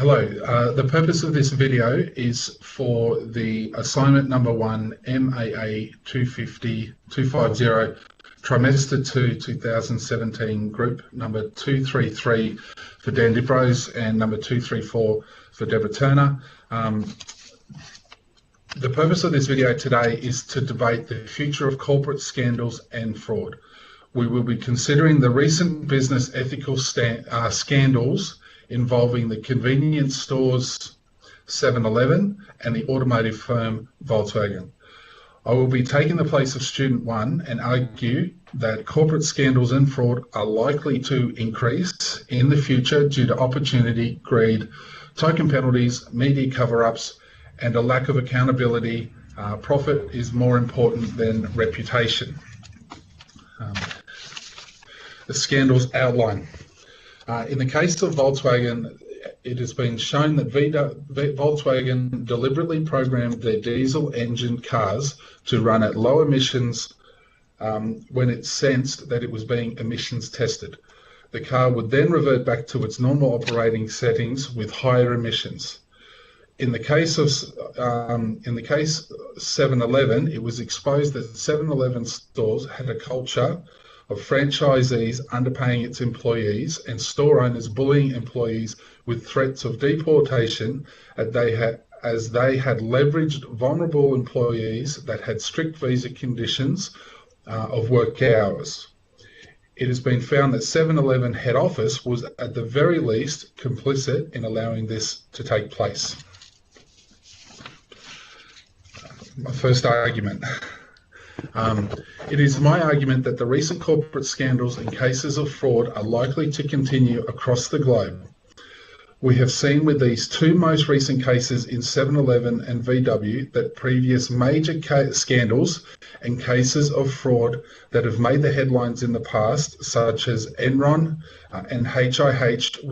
Hello, the purpose of this video is for the assignment number 1 MAA 250 trimester 2 2017 group number 233 for Dan Dibrose and number 234 for Deborah Turner. The purpose of this video today is to debate the future of corporate scandals and fraud. We will be considering the recent business ethical scandals involving the convenience stores 7-Eleven and the automotive firm Volkswagen. I will be taking the place of student 1 and argue that corporate scandals and fraud are likely to increase in the future due to opportunity, greed, token penalties, media cover-ups, and a lack of accountability. Profit is more important than reputation. The scandals outline. In the case of Volkswagen, it has been shown that Volkswagen deliberately programmed their diesel engine cars to run at low emissions when it sensed that it was being emissions tested. The car would then revert back to its normal operating settings with higher emissions. In the case 7-Eleven, it was exposed that 7-Eleven stores had a culture of franchisees underpaying its employees and store owners bullying employees with threats of deportation as they had leveraged vulnerable employees that had strict visa conditions of work hours. It has been found that 7-Eleven head office was at the very least complicit in allowing this to take place. My first argument. It is my argument that the recent corporate scandals and cases of fraud are likely to continue across the globe. We have seen with these two most recent cases in 7-Eleven and VW that previous major scandals and cases of fraud that have made the headlines in the past, such as Enron and HIH,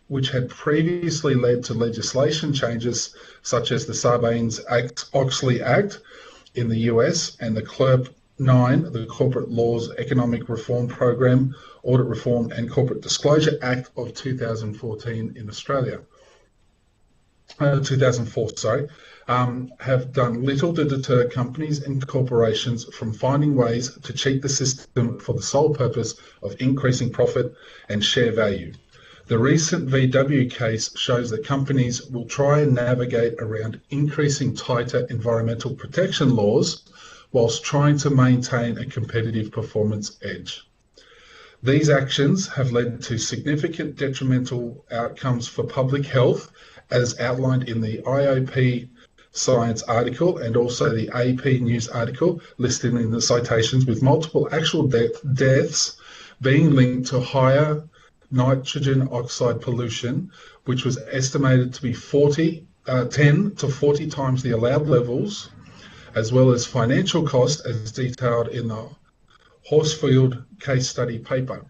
which had previously led to legislation changes such as the Sarbanes-Oxley Act in the US and the CLERP 9, the Corporate Laws Economic Reform Program, Audit Reform and Corporate Disclosure Act of 2014 in Australia. 2004, sorry, have done little to deter companies and corporations from finding ways to cheat the system for the sole purpose of increasing profit and share value. The recent VW case shows that companies will try and navigate around increasing tighter environmental protection laws whilst trying to maintain a competitive performance edge. These actions have led to significant detrimental outcomes for public health, as outlined in the IOP Science article and also the AP News article listed in the citations, with multiple actual deaths being linked to higher nitrogen oxide pollution, which was estimated to be 10 to 40 times the allowed levels, as well as financial cost as detailed in the Horsfield case study paper.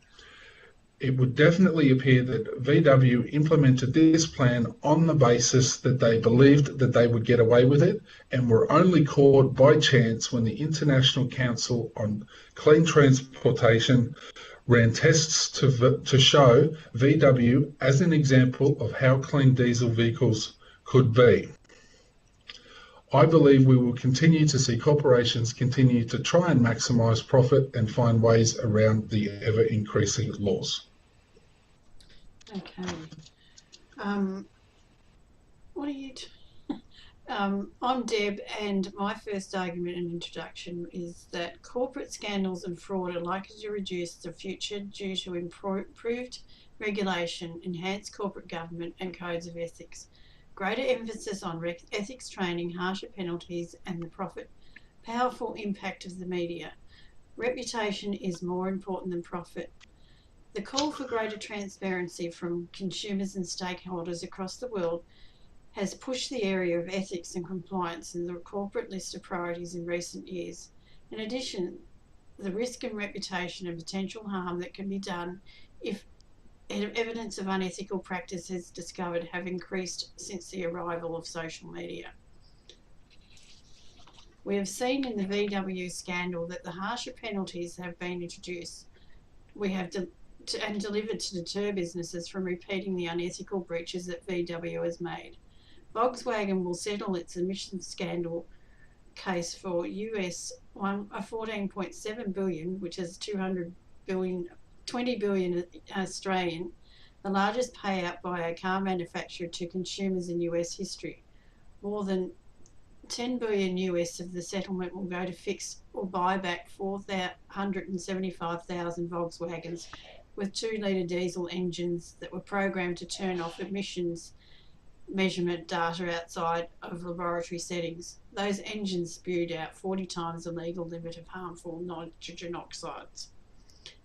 It would definitely appear that VW implemented this plan on the basis that they believed that they would get away with it and were only caught by chance when the International Council on Clean Transportation ran tests to show VW as an example of how clean diesel vehicles could be. I believe we will continue to see corporations continue to try and maximise profit and find ways around the ever-increasing laws. Okay. I'm Deb, and my first argument and introduction is that corporate scandals and fraud are likely to reduce the future due to improved regulation, enhanced corporate government and codes of ethics, greater emphasis on ethics training, harsher penalties, and the powerful impact of the media. Reputation is more important than profit. The call for greater transparency from consumers and stakeholders across the world has pushed the area of ethics and compliance in the corporate list of priorities in recent years. In addition, the risk and reputation and potential harm that can be done if evidence of unethical practice is discovered have increased since the arrival of social media. We have seen in the VW scandal that the harsher penalties have been introduced. We have and delivered to deter businesses from repeating the unethical breaches that VW has made. Volkswagen will settle its emissions scandal case for US 14.7 billion, which is 20 billion Australian, the largest payout by a car manufacturer to consumers in US history. More than 10 billion US of the settlement will go to fix or buy back 475,000 Volkswagens with 2-litre diesel engines that were programmed to turn off emissions measurement data outside of laboratory settings. Those engines spewed out 40 times the legal limit of harmful nitrogen oxides.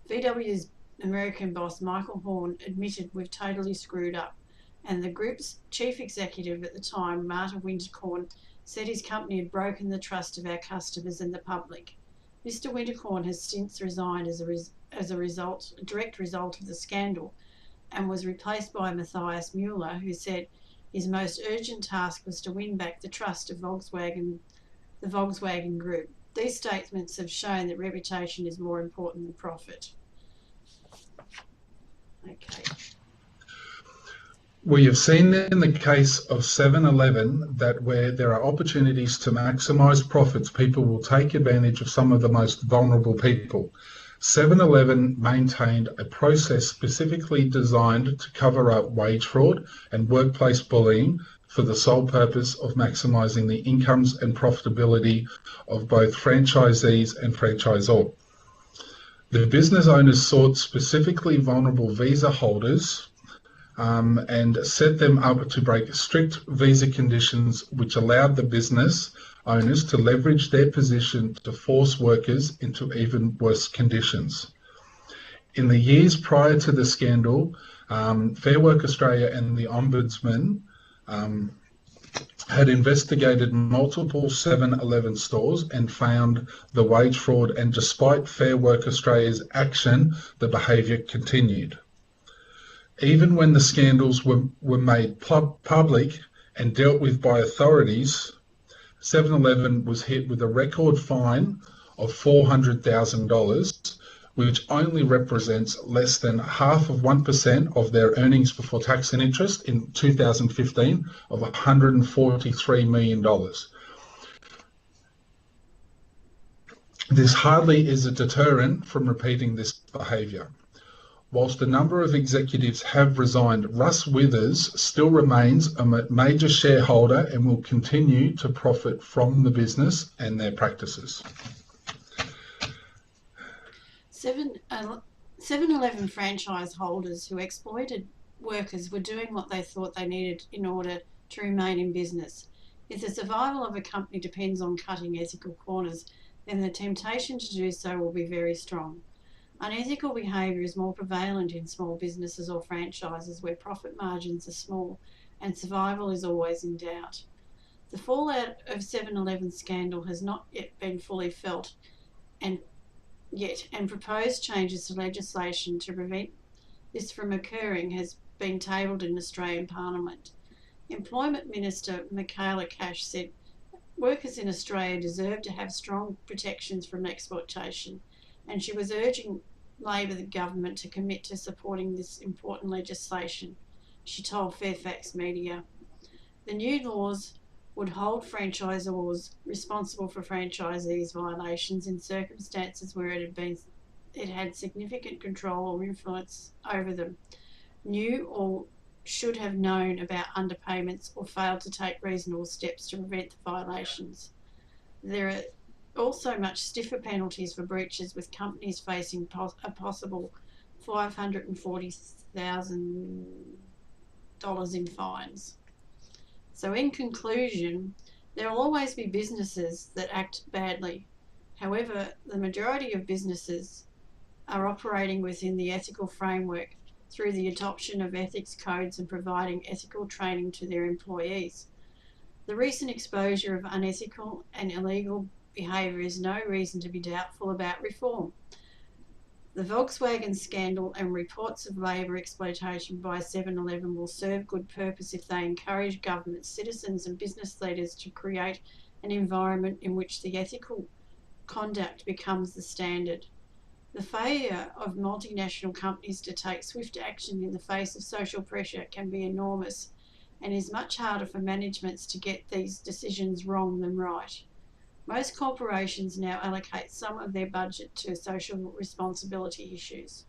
VW's American boss Michael Horn admitted we've totally screwed up, and the group's chief executive at the time, Martin Winterkorn, said his company had broken the trust of our customers and the public. Mr. Winterkorn has since resigned as a direct result of the scandal, and was replaced by Matthias Mueller, who said his most urgent task was to win back the trust of the Volkswagen Group. These statements have shown that reputation is more important than profit. Okay. We have seen in the case of 7-Eleven that where there are opportunities to maximise profits, people will take advantage of some of the most vulnerable people. 7-Eleven maintained a process specifically designed to cover up wage fraud and workplace bullying for the sole purpose of maximising the incomes and profitability of both franchisees and franchisor. The business owners sought specifically vulnerable visa holders and set them up to break strict visa conditions, which allowed the business owners to leverage their position to force workers into even worse conditions. In the years prior to the scandal, Fair Work Australia and the Ombudsman had investigated multiple 7-Eleven stores and found the wage fraud, and despite Fair Work Australia's action, the behaviour continued. Even when the scandals were made public and dealt with by authorities, 7-Eleven was hit with a record fine of $400,000, which only represents less than 0.5% of their earnings before tax and interest in 2015 of $143 million. This hardly is a deterrent from repeating this behaviour. Whilst a number of executives have resigned, Russ Withers still remains a major shareholder and will continue to profit from the business and their practices. 7-Eleven franchise holders who exploited workers were doing what they thought they needed in order to remain in business. If the survival of a company depends on cutting ethical corners, then the temptation to do so will be very strong. Unethical behaviour is more prevalent in small businesses or franchises where profit margins are small and survival is always in doubt. The fallout of 7-Eleven's scandal has not yet been fully felt and proposed changes to legislation to prevent this from occurring has been tabled in Australian Parliament. Employment Minister Michaela Cash said workers in Australia deserve to have strong protections from exploitation, and she was urging Labor government to commit to supporting this important legislation. She told Fairfax Media. The new laws would hold franchisors responsible for franchisees' violations in circumstances where it had significant control or influence over them, knew or should have known about underpayments, or failed to take reasonable steps to prevent the violations. There are also much stiffer penalties for breaches, with companies facing a possible $540,000 in fines. So in conclusion, there will always be businesses that act badly. However, the majority of businesses are operating within the ethical framework through the adoption of ethics codes and providing ethical training to their employees. The recent exposure of unethical and illegal behaviour is no reason to be doubtful about reform. The Volkswagen scandal and reports of labour exploitation by 7-Eleven will serve good purpose if they encourage governments, citizens and business leaders to create an environment in which the ethical conduct becomes the standard. The failure of multinational companies to take swift action in the face of social pressure can be enormous and is much harder for managements to get these decisions wrong than right. Most corporations now allocate some of their budget to social responsibility issues.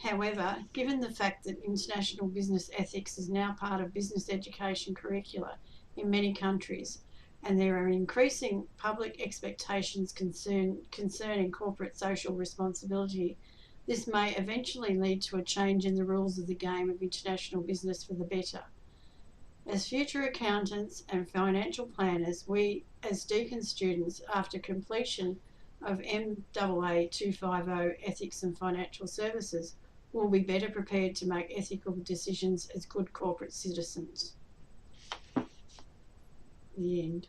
However, given the fact that international business ethics is now part of business education curricula in many countries, and there are increasing public expectations concerning corporate social responsibility, this may eventually lead to a change in the rules of the game of international business for the better. As future accountants and financial planners, we, as Deakin students, after completion of MAA 250 Ethics and Financial Services, will be better prepared to make ethical decisions as good corporate citizens. The end.